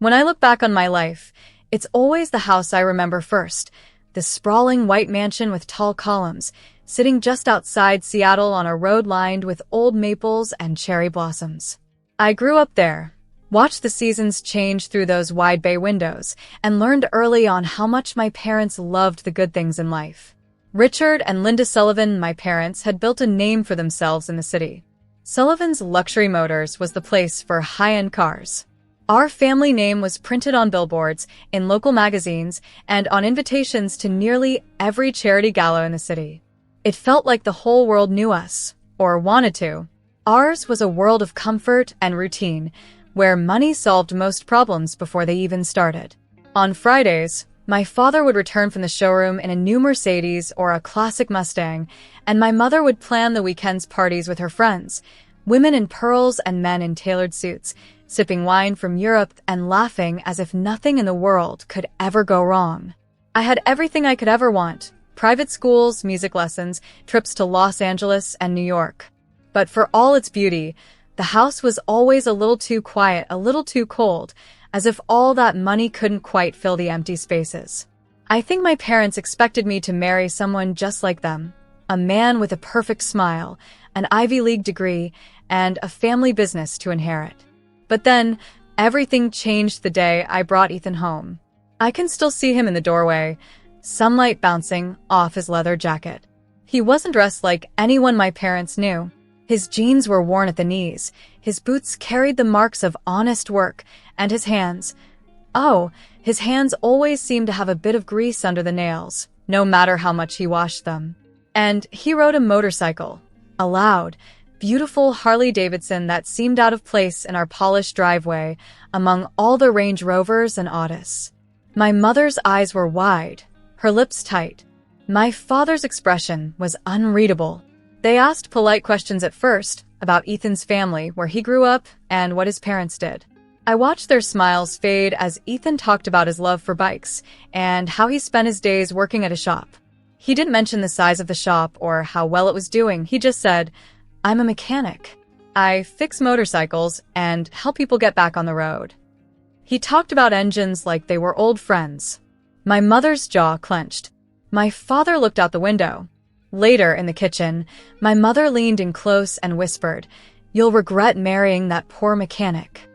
When I look back on my life, it's always the house I remember first, the sprawling white mansion with tall columns, sitting just outside Seattle on a road lined with old maples and cherry blossoms. I grew up there, watched the seasons change through those wide bay windows, and learned early on how much my parents loved the good things in life. Richard and Linda Sullivan, my parents, had built a name for themselves in the city. Sullivan's Luxury Motors was the place for high-end cars. Our family name was printed on billboards, in local magazines, and on invitations to nearly every charity gala in the city. It felt like the whole world knew us, or wanted to. Ours was a world of comfort and routine, where money solved most problems before they even started. On Fridays, my father would return from the showroom in a new Mercedes or a classic Mustang, and my mother would plan the weekend's parties with her friends, women in pearls and men in tailored suits, sipping wine from Europe and laughing as if nothing in the world could ever go wrong. I had everything I could ever want: private schools, music lessons, trips to Los Angeles and New York. But for all its beauty, the house was always a little too quiet, a little too cold, as if all that money couldn't quite fill the empty spaces. I think my parents expected me to marry someone just like them, a man with a perfect smile, an Ivy League degree, and a family business to inherit. But then, everything changed the day I brought Ethan home. I can still see him in the doorway, sunlight bouncing off his leather jacket. He wasn't dressed like anyone my parents knew. His jeans were worn at the knees, his boots carried the marks of honest work, and his hands always seemed to have a bit of grease under the nails, no matter how much he washed them. And he rode a motorcycle, a loud, beautiful Harley-Davidson that seemed out of place in our polished driveway among all the Range Rovers and Autos. My mother's eyes were wide, her lips tight. My father's expression was unreadable. They asked polite questions at first about Ethan's family, where he grew up, and what his parents did. I watched their smiles fade as Ethan talked about his love for bikes and how he spent his days working at a shop. He didn't mention the size of the shop or how well it was doing. He just said, "I'm a mechanic. I fix motorcycles and help people get back on the road." He talked about engines like they were old friends. My mother's jaw clenched. My father looked out the window. Later, in the kitchen, my mother leaned in close and whispered, "You'll regret marrying that poor mechanic."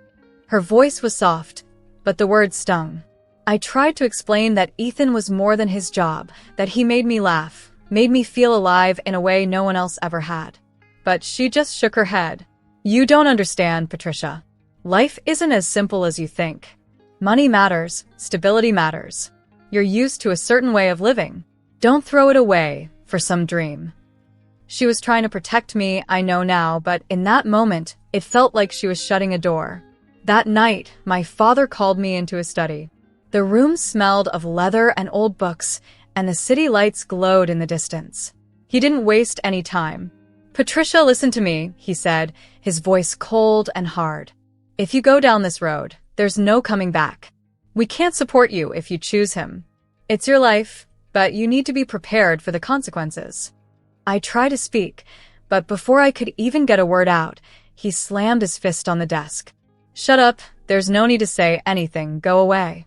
Her voice was soft, but the words stung. I tried to explain that Ethan was more than his job, that he made me laugh, made me feel alive in a way no one else ever had. But she just shook her head. "You don't understand, Patricia. Life isn't as simple as you think. Money matters, stability matters. You're used to a certain way of living. Don't throw it away for some dream." She was trying to protect me, I know now, but in that moment, it felt like she was shutting a door. That night, my father called me into his study. The room smelled of leather and old books, and the city lights glowed in the distance. He didn't waste any time. "Patricia, listen to me," he said, his voice cold and hard. "If you go down this road, there's no coming back. We can't support you if you choose him. It's your life, but you need to be prepared for the consequences." I tried to speak, but before I could even get a word out, he slammed his fist on the desk. "Shut up, there's no need to say anything, go away."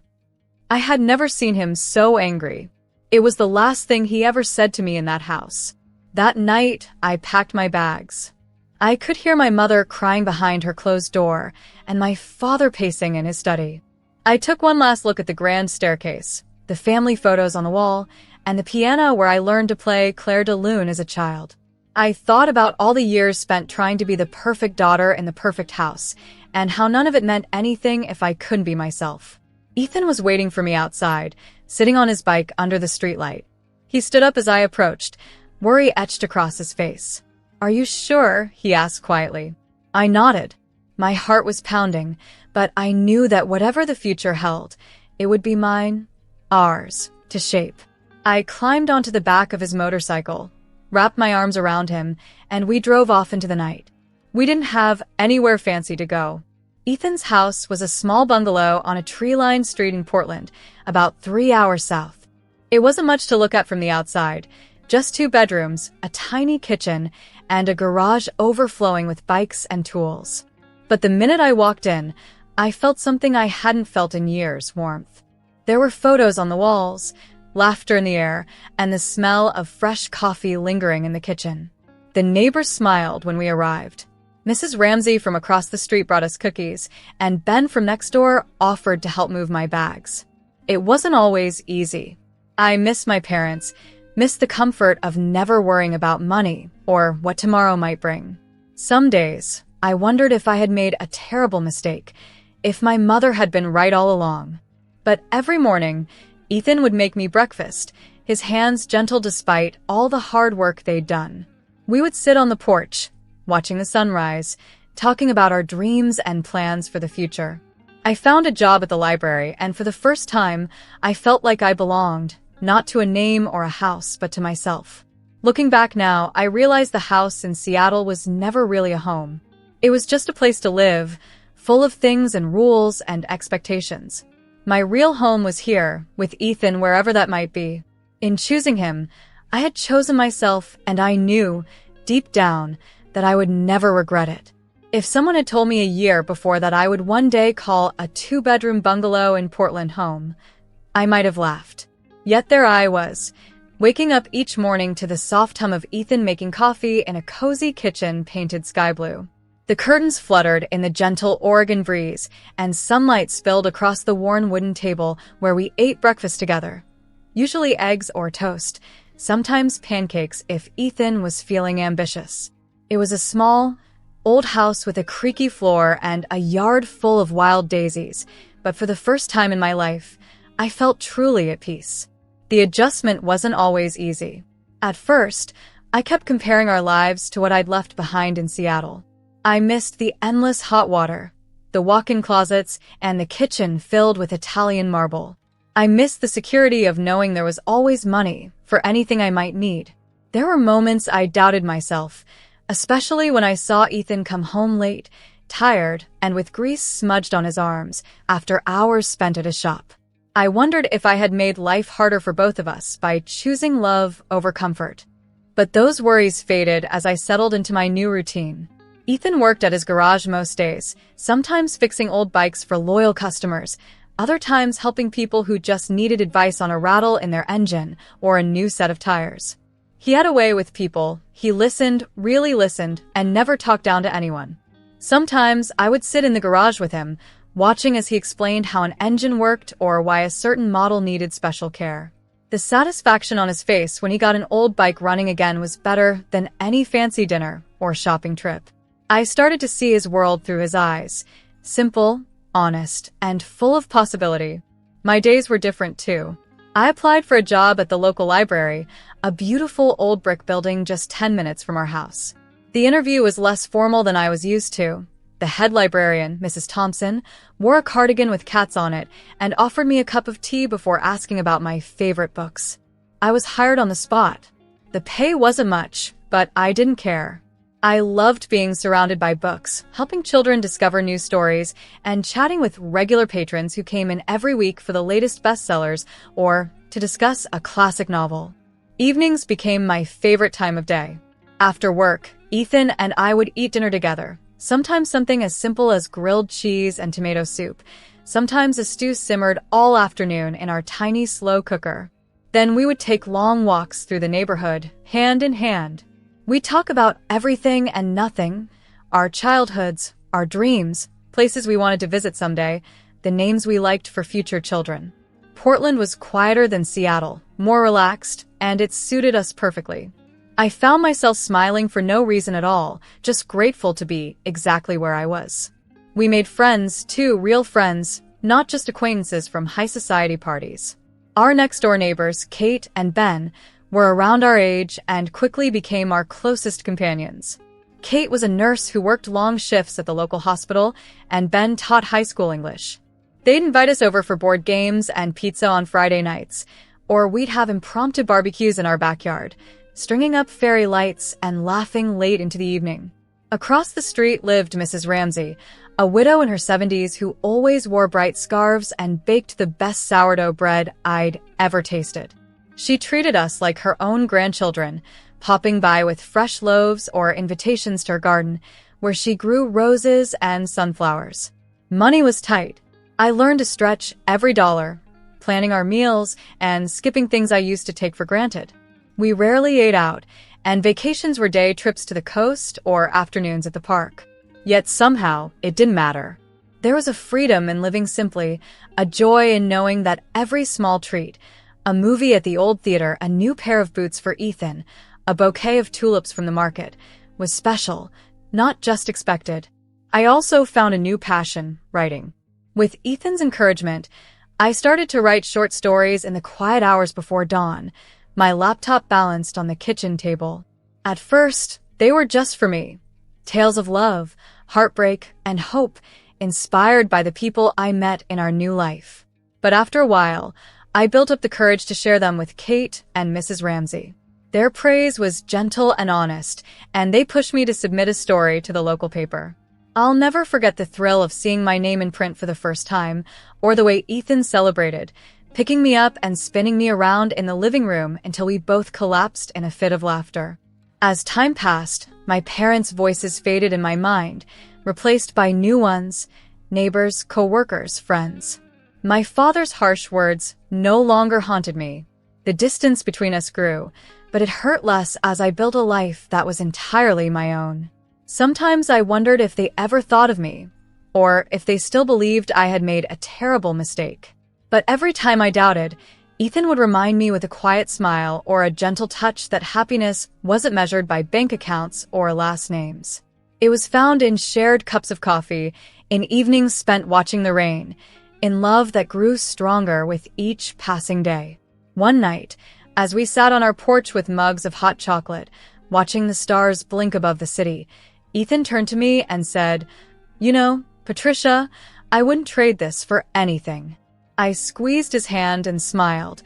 I had never seen him so angry. It was the last thing he ever said to me in that house. That night, I packed my bags. I could hear my mother crying behind her closed door, and my father pacing in his study. I took one last look at the grand staircase, the family photos on the wall, and the piano where I learned to play Clair de Lune as a child. I thought about all the years spent trying to be the perfect daughter in the perfect house, and how none of it meant anything if I couldn't be myself. Ethan was waiting for me outside, sitting on his bike under the streetlight. He stood up as I approached, worry etched across his face. "Are you sure?" he asked quietly. I nodded. My heart was pounding, but I knew that whatever the future held, it would be mine, ours, to shape. I climbed onto the back of his motorcycle, wrapped my arms around him, and we drove off into the night. We didn't have anywhere fancy to go. Ethan's house was a small bungalow on a tree-lined street in Portland, about 3 hours south. It wasn't much to look at from the outside, just 2 bedrooms, a tiny kitchen, and a garage overflowing with bikes and tools. But the minute I walked in, I felt something I hadn't felt in years: warmth. There were photos on the walls, laughter in the air, and the smell of fresh coffee lingering in the kitchen. The neighbors smiled when we arrived. Mrs. Ramsey from across the street brought us cookies, and Ben from next door offered to help move my bags. It wasn't always easy. I missed my parents, missed the comfort of never worrying about money or what tomorrow might bring. Some days, I wondered if I had made a terrible mistake, if my mother had been right all along. But every morning, Ethan would make me breakfast, his hands gentle despite all the hard work they'd done. We would sit on the porch, watching the sunrise, talking about our dreams and plans for the future. I found a job at the library, and for the first time, I felt like I belonged, not to a name or a house, but to myself. Looking back now, I realize the house in Seattle was never really a home. It was just a place to live, full of things and rules and expectations. My real home was here, with Ethan wherever that might be. In choosing him, I had chosen myself, and I knew, deep down, that I would never regret it. If someone had told me a year before that I would one day call a 2-bedroom bungalow in Portland home, I might have laughed. Yet there I was, waking up each morning to the soft hum of Ethan making coffee in a cozy kitchen painted sky blue. The curtains fluttered in the gentle Oregon breeze, and sunlight spilled across the worn wooden table where we ate breakfast together. Usually eggs or toast, sometimes pancakes if Ethan was feeling ambitious. It was a small, old house with a creaky floor and a yard full of wild daisies, but for the first time in my life, I felt truly at peace. The adjustment wasn't always easy. At first, I kept comparing our lives to what I'd left behind in Seattle. I missed the endless hot water, the walk-in closets, and the kitchen filled with Italian marble. I missed the security of knowing there was always money for anything I might need. There were moments I doubted myself, especially when I saw Ethan come home late, tired, and with grease smudged on his arms after hours spent at a shop. I wondered if I had made life harder for both of us by choosing love over comfort. But those worries faded as I settled into my new routine. Ethan worked at his garage most days, sometimes fixing old bikes for loyal customers, other times helping people who just needed advice on a rattle in their engine or a new set of tires. He had a way with people. He listened, really listened, and never talked down to anyone. Sometimes I would sit in the garage with him, watching as he explained how an engine worked or why a certain model needed special care. The satisfaction on his face when he got an old bike running again was better than any fancy dinner or shopping trip. I started to see his world through his eyes, simple, honest, and full of possibility. My days were different too. I applied for a job at the local library, a beautiful old brick building just 10 minutes from our house. The interview was less formal than I was used to. The head librarian, Mrs. Thompson, wore a cardigan with cats on it and offered me a cup of tea before asking about my favorite books. I was hired on the spot. The pay wasn't much, but I didn't care. I loved being surrounded by books, helping children discover new stories, and chatting with regular patrons who came in every week for the latest bestsellers or to discuss a classic novel. Evenings became my favorite time of day. After work, Ethan and I would eat dinner together, sometimes something as simple as grilled cheese and tomato soup, sometimes a stew simmered all afternoon in our tiny slow cooker. Then we would take long walks through the neighborhood, hand in hand. We'd talk about everything and nothing, our childhoods, our dreams, places we wanted to visit someday, the names we liked for future children. Portland was quieter than Seattle, more relaxed, and it suited us perfectly. I found myself smiling for no reason at all, just grateful to be exactly where I was. We made friends, too, real friends, not just acquaintances from high society parties. Our next-door neighbors, Kate and Ben, were around our age and quickly became our closest companions. Kate was a nurse who worked long shifts at the local hospital, and Ben taught high school English. They'd invite us over for board games and pizza on Friday nights, or we'd have impromptu barbecues in our backyard, stringing up fairy lights and laughing late into the evening. Across the street lived Mrs. Ramsey, a widow in her 70s who always wore bright scarves and baked the best sourdough bread I'd ever tasted. She treated us like her own grandchildren, popping by with fresh loaves or invitations to her garden, where she grew roses and sunflowers. Money was tight. I learned to stretch every dollar, planning our meals and skipping things I used to take for granted. We rarely ate out, and vacations were day trips to the coast or afternoons at the park. Yet somehow, it didn't matter. There was a freedom in living simply, a joy in knowing that every small treat, a movie at the old theater, a new pair of boots for Ethan, a bouquet of tulips from the market, was special, not just expected. I also found a new passion, writing. With Ethan's encouragement, I started to write short stories in the quiet hours before dawn, my laptop balanced on the kitchen table. At first, they were just for me. Tales of love, heartbreak, and hope, inspired by the people I met in our new life. But after a while, I built up the courage to share them with Kate and Mrs. Ramsey. Their praise was gentle and honest, and they pushed me to submit a story to the local paper. I'll never forget the thrill of seeing my name in print for the first time, or the way Ethan celebrated, picking me up and spinning me around in the living room until we both collapsed in a fit of laughter. As time passed, my parents' voices faded in my mind, replaced by new ones, neighbors, co-workers, friends. My father's harsh words no longer haunted me. The distance between us grew, but it hurt less as I built a life that was entirely my own. Sometimes I wondered if they ever thought of me, or if they still believed I had made a terrible mistake. But every time I doubted, Ethan would remind me with a quiet smile or a gentle touch that happiness wasn't measured by bank accounts or last names. It was found in shared cups of coffee, in evenings spent watching the rain, in love that grew stronger with each passing day. One night, as we sat on our porch with mugs of hot chocolate, watching the stars blink above the city, Ethan turned to me and said, "You know, Patricia, I wouldn't trade this for anything." I squeezed his hand and smiled,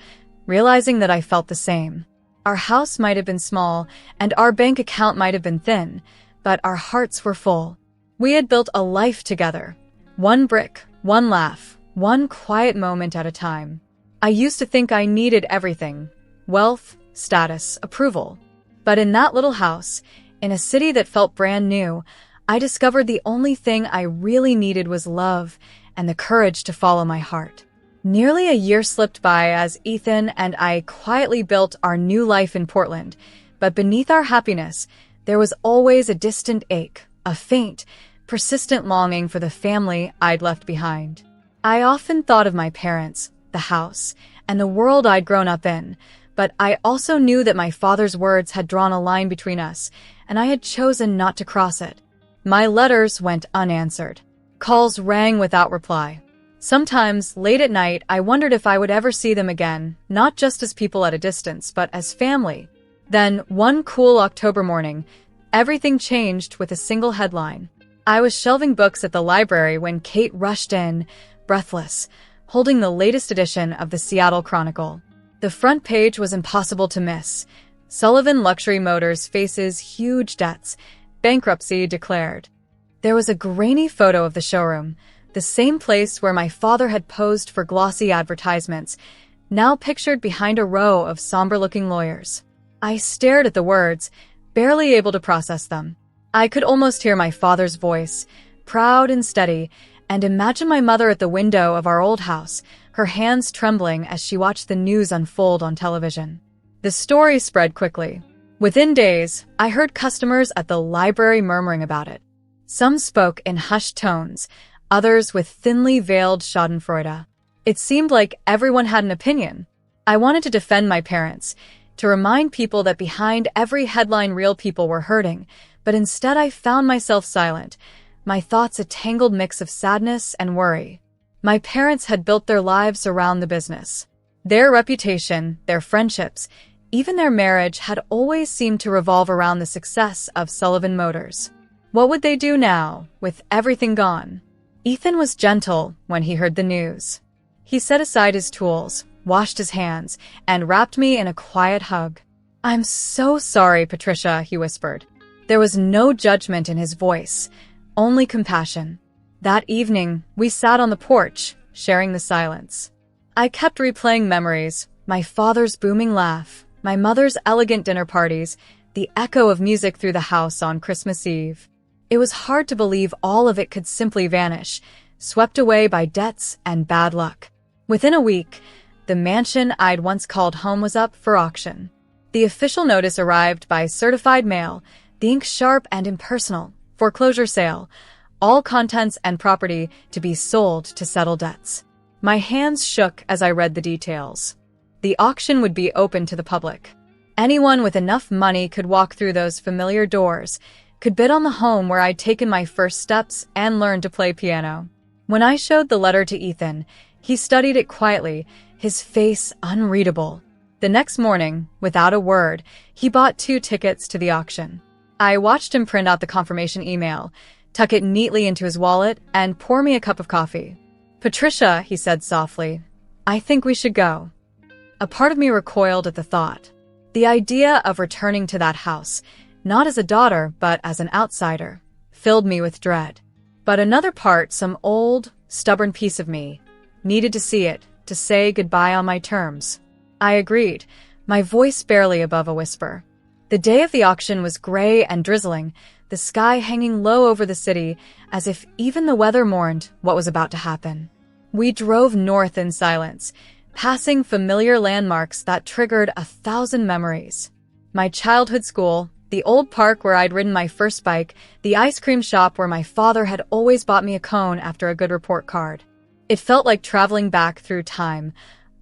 realizing that I felt the same. Our house might have been small, and our bank account might have been thin, but our hearts were full. We had built a life together. One brick, one laugh, one quiet moment at a time. I used to think I needed everything: wealth, status, approval. But in that little house, in a city that felt brand new, I discovered the only thing I really needed was love and the courage to follow my heart. Nearly a year slipped by as Ethan and I quietly built our new life in Portland, but beneath our happiness, there was always a distant ache, a faint, persistent longing for the family I'd left behind. I often thought of my parents, the house, and the world I'd grown up in, but I also knew that my father's words had drawn a line between us, and I had chosen not to cross it. My letters went unanswered. Calls rang without reply. Sometimes, late at night, I wondered if I would ever see them again, not just as people at a distance, but as family. Then, one cool October morning, everything changed with a single headline. I was shelving books at the library when Kate rushed in, breathless, holding the latest edition of the Seattle Chronicle. The front page was impossible to miss. Sullivan Luxury Motors faces huge debts. Bankruptcy declared. There was a grainy photo of the showroom, the same place where my father had posed for glossy advertisements, now pictured behind a row of somber-looking lawyers. I stared at the words, barely able to process them. I could almost hear my father's voice, proud and steady, and imagine my mother at the window of our old house, her hands trembling as she watched the news unfold on television. The story spread quickly. Within days, I heard customers at the library murmuring about it. Some spoke in hushed tones, others with thinly veiled schadenfreude. It seemed like everyone had an opinion. I wanted to defend my parents, to remind people that behind every headline real people were hurting, but instead I found myself silent, my thoughts a tangled mix of sadness and worry. My parents had built their lives around the business. Their reputation, their friendships, even their marriage had always seemed to revolve around the success of Sullivan Motors. What would they do now, with everything gone? Ethan was gentle when he heard the news. He set aside his tools, washed his hands, and wrapped me in a quiet hug. "I'm so sorry, Patricia," he whispered. There was no judgment in his voice, only compassion. That evening, we sat on the porch, sharing the silence. I kept replaying memories, my father's booming laugh, my mother's elegant dinner parties, the echo of music through the house on Christmas Eve. It was hard to believe all of it could simply vanish, swept away by debts and bad luck. Within a week, the mansion I'd once called home was up for auction. The official notice arrived by certified mail, the ink sharp and impersonal, foreclosure sale, all contents and property to be sold to settle debts. My hands shook as I read the details. The auction would be open to the public. Anyone with enough money could walk through those familiar doors, could bid on the home where I'd taken my first steps and learned to play piano. When I showed the letter to Ethan, he studied it quietly, his face unreadable. The next morning, without a word, he bought 2 tickets to the auction. I watched him print out the confirmation email, tuck it neatly into his wallet, and pour me a cup of coffee. "Patricia," he said softly, "I think we should go." A part of me recoiled at the thought. The idea of returning to that house, not as a daughter, but as an outsider, filled me with dread. But another part, some old, stubborn piece of me, needed to see it, to say goodbye on my terms. I agreed, my voice barely above a whisper. The day of the auction was gray and drizzling, the sky hanging low over the city, as if even the weather mourned what was about to happen. We drove north in silence, passing familiar landmarks that triggered 1,000 memories. My childhood school, the old park where I'd ridden my first bike, the ice cream shop where my father had always bought me a cone after a good report card. It felt like traveling back through time,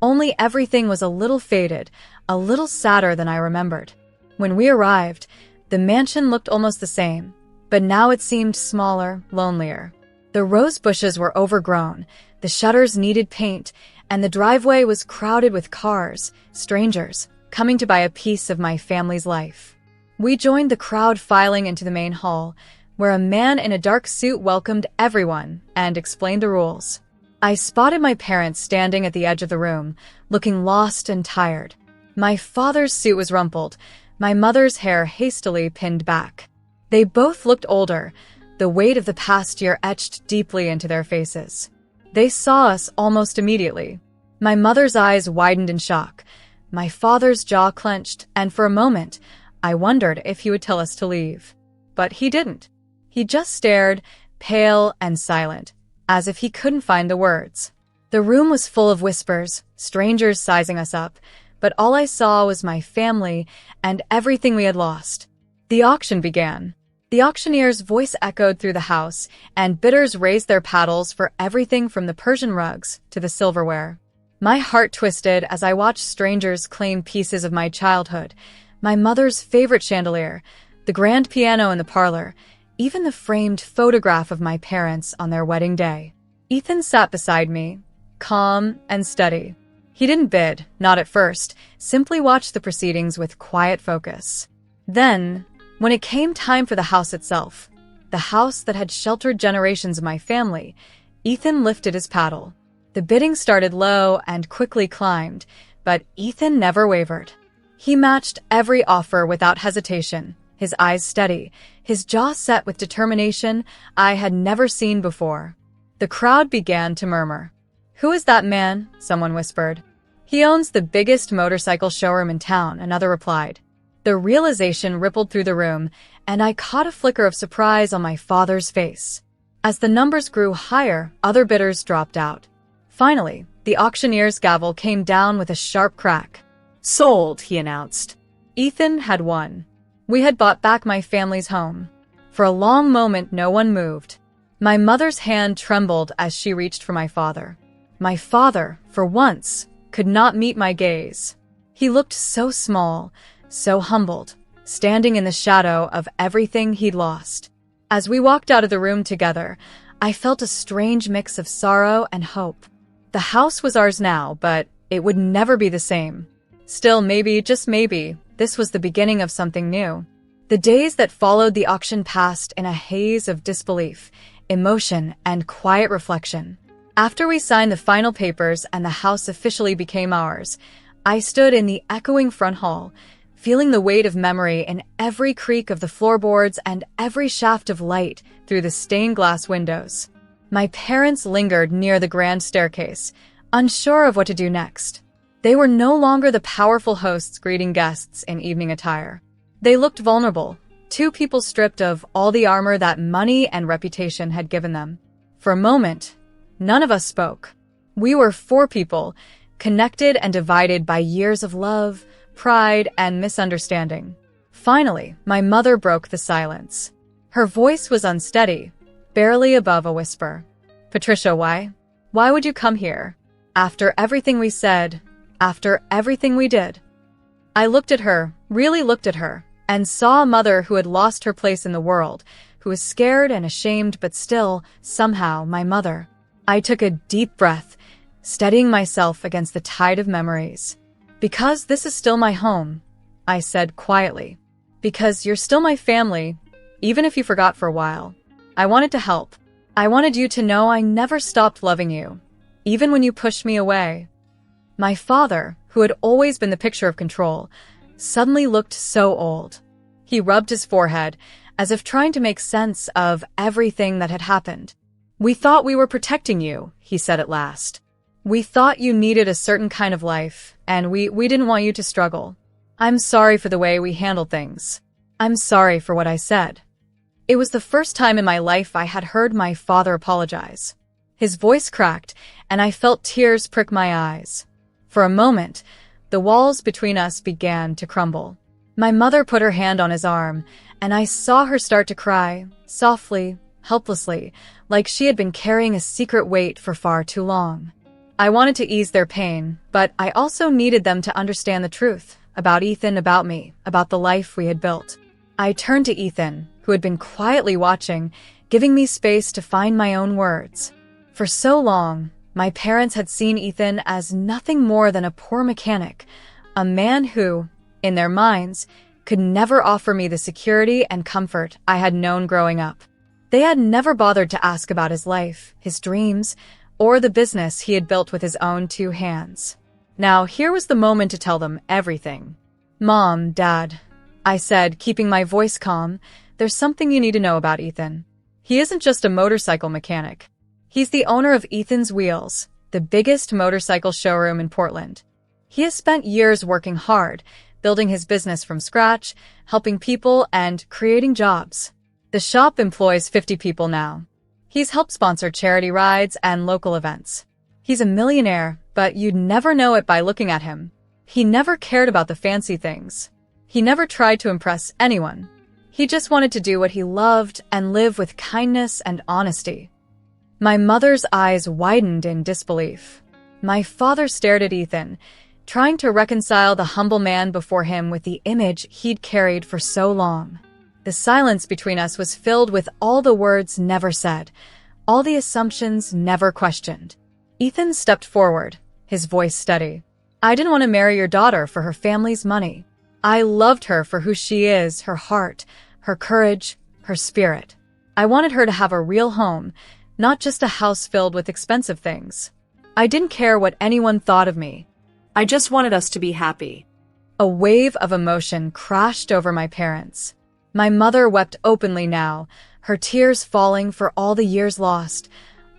only everything was a little faded, a little sadder than I remembered. When we arrived, the mansion looked almost the same, but now it seemed smaller, lonelier. The rose bushes were overgrown, the shutters needed paint, and the driveway was crowded with cars, strangers, coming to buy a piece of my family's life. We joined the crowd filing into the main hall, where a man in a dark suit welcomed everyone and explained the rules. I spotted my parents standing at the edge of the room, looking lost and tired. My father's suit was rumpled, my mother's hair hastily pinned back. They both looked older, the weight of the past year etched deeply into their faces. They saw us almost immediately. My mother's eyes widened in shock. My father's jaw clenched, and for a moment, I wondered if he would tell us to leave. But he didn't. He just stared, pale and silent, as if he couldn't find the words. The room was full of whispers, strangers sizing us up, but all I saw was my family and everything we had lost. The auction began. The auctioneer's voice echoed through the house, and bidders raised their paddles for everything from the Persian rugs to the silverware. My heart twisted as I watched strangers claim pieces of my childhood, my mother's favorite chandelier, the grand piano in the parlor, even the framed photograph of my parents on their wedding day. Ethan sat beside me, calm and steady. He didn't bid, not at first, simply watched the proceedings with quiet focus. Then, when it came time for the house itself, the house that had sheltered generations of my family, Ethan lifted his paddle. The bidding started low and quickly climbed, but Ethan never wavered. He matched every offer without hesitation, his eyes steady, his jaw set with determination I had never seen before. The crowd began to murmur. "Who is that man?" someone whispered. "He owns the biggest motorcycle showroom in town," another replied. The realization rippled through the room, and I caught a flicker of surprise on my father's face. As the numbers grew higher, other bidders dropped out. Finally, the auctioneer's gavel came down with a sharp crack. "Sold," he announced. Ethan had won. We had bought back my family's home. For a long moment, no one moved. My mother's hand trembled as she reached for my father. My father, for once, could not meet my gaze. He looked so small, so humbled, standing in the shadow of everything he'd lost. As we walked out of the room together, I felt a strange mix of sorrow and hope. The house was ours now, but it would never be the same. Still, maybe, just maybe, this was the beginning of something new. The days that followed the auction passed in a haze of disbelief, emotion, and quiet reflection. After we signed the final papers and the house officially became ours, I stood in the echoing front hall, feeling the weight of memory in every creak of the floorboards and every shaft of light through the stained glass windows. My parents lingered near the grand staircase, unsure of what to do next. They were no longer the powerful hosts greeting guests in evening attire. They looked vulnerable, two people stripped of all the armor that money and reputation had given them. For a moment, None of us spoke. We were four people, connected and divided by years of love, pride, and misunderstanding. Finally, my mother broke the silence. Her voice was unsteady, barely above a whisper. "Patricia, why? Why would you come here? After everything we said, after everything we did?" I looked at her, really looked at her, and saw a mother who had lost her place in the world, who was scared and ashamed but still, somehow, my mother. I took a deep breath, steadying myself against the tide of memories. "Because this is still my home," I said quietly. "Because you're still my family, even if you forgot for a while. I wanted to help. I wanted you to know I never stopped loving you, even when you pushed me away." My father, who had always been the picture of control, suddenly looked so old. He rubbed his forehead, as if trying to make sense of everything that had happened. "We thought we were protecting you," he said at last. "We thought you needed a certain kind of life, and we didn't want you to struggle. I'm sorry for the way we handled things. I'm sorry for what I said." It was the first time in my life I had heard my father apologize. His voice cracked, and I felt tears prick my eyes. For a moment, the walls between us began to crumble. My mother put her hand on his arm, and I saw her start to cry, softly, helplessly, like she had been carrying a secret weight for far too long. I wanted to ease their pain, but I also needed them to understand the truth about Ethan, about me, about the life we had built. I turned to Ethan, who had been quietly watching, giving me space to find my own words. For so long, my parents had seen Ethan as nothing more than a poor mechanic, a man who, in their minds, could never offer me the security and comfort I had known growing up. They had never bothered to ask about his life, his dreams, or the business he had built with his own two hands. Now, here was the moment to tell them everything. "Mom, Dad," I said, keeping my voice calm, "there's something you need to know about Ethan. He isn't just a motorcycle mechanic. He's the owner of Ethan's Wheels, the biggest motorcycle showroom in Portland. He has spent years working hard, building his business from scratch, helping people, and creating jobs. The shop employs 50 people now. He's helped sponsor charity rides and local events. He's a millionaire, but you'd never know it by looking at him. He never cared about the fancy things. He never tried to impress anyone. He just wanted to do what he loved and live with kindness and honesty." My mother's eyes widened in disbelief. My father stared at Ethan, trying to reconcile the humble man before him with the image he'd carried for so long. The silence between us was filled with all the words never said, all the assumptions never questioned. Ethan stepped forward, his voice steady. "I didn't want to marry your daughter for her family's money. I loved her for who she is, her heart, her courage, her spirit. I wanted her to have a real home, not just a house filled with expensive things. I didn't care what anyone thought of me. I just wanted us to be happy." A wave of emotion crashed over my parents. My mother wept openly now, her tears falling for all the years lost,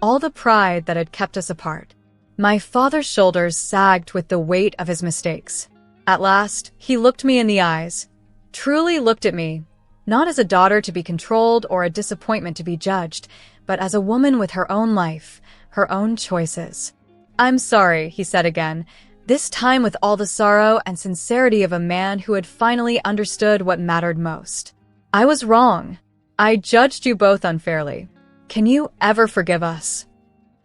all the pride that had kept us apart. My father's shoulders sagged with the weight of his mistakes. At last, he looked me in the eyes, truly looked at me, not as a daughter to be controlled or a disappointment to be judged, but as a woman with her own life, her own choices. "I'm sorry," he said again, this time with all the sorrow and sincerity of a man who had finally understood what mattered most. "I was wrong. I judged you both unfairly. Can you ever forgive us?"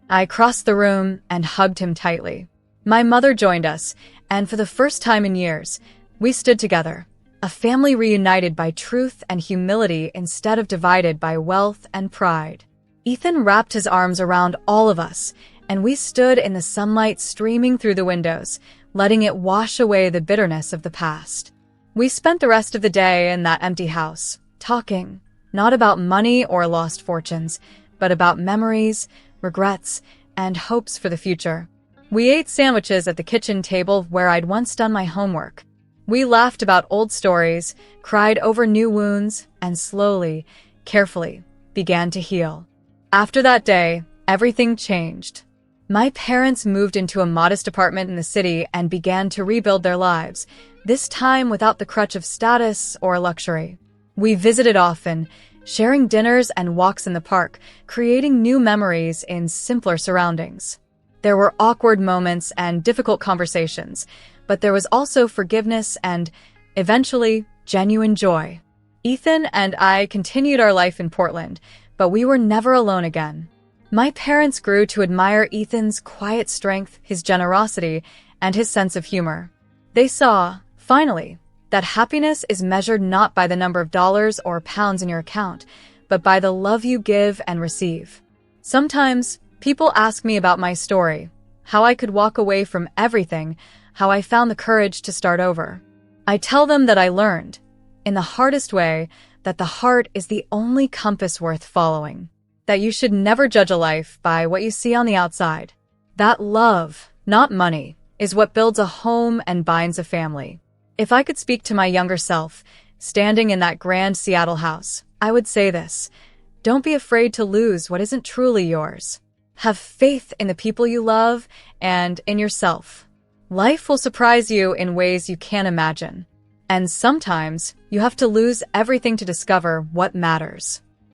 I crossed the room and hugged him tightly. My mother joined us, and for the first time in years, we stood together, a family reunited by truth and humility instead of divided by wealth and pride. Ethan wrapped his arms around all of us, and we stood in the sunlight streaming through the windows, letting it wash away the bitterness of the past. We spent the rest of the day in that empty house, talking, not about money or lost fortunes, but about memories, regrets, and hopes for the future. We ate sandwiches at the kitchen table where I'd once done my homework. We laughed about old stories, cried over new wounds, and slowly, carefully, began to heal. After that day, everything changed. My parents moved into a modest apartment in the city and began to rebuild their lives, this time without the crutch of status or luxury. We visited often, sharing dinners and walks in the park, creating new memories in simpler surroundings. There were awkward moments and difficult conversations, but there was also forgiveness and, eventually, genuine joy. Ethan and I continued our life in Portland, but we were never alone again. My parents grew to admire Ethan's quiet strength, his generosity, and his sense of humor. They saw, finally, that happiness is measured not by the number of dollars or pounds in your account, but by the love you give and receive. Sometimes, people ask me about my story, how I could walk away from everything, how I found the courage to start over. I tell them that I learned, in the hardest way, that the heart is the only compass worth following, that you should never judge a life by what you see on the outside. That love, not money, is what builds a home and binds a family. If I could speak to my younger self, standing in that grand Seattle house, I would say this: don't be afraid to lose what isn't truly yours. Have faith in the people you love and in yourself. Life will surprise you in ways you can't imagine. And sometimes, you have to lose everything to discover what matters.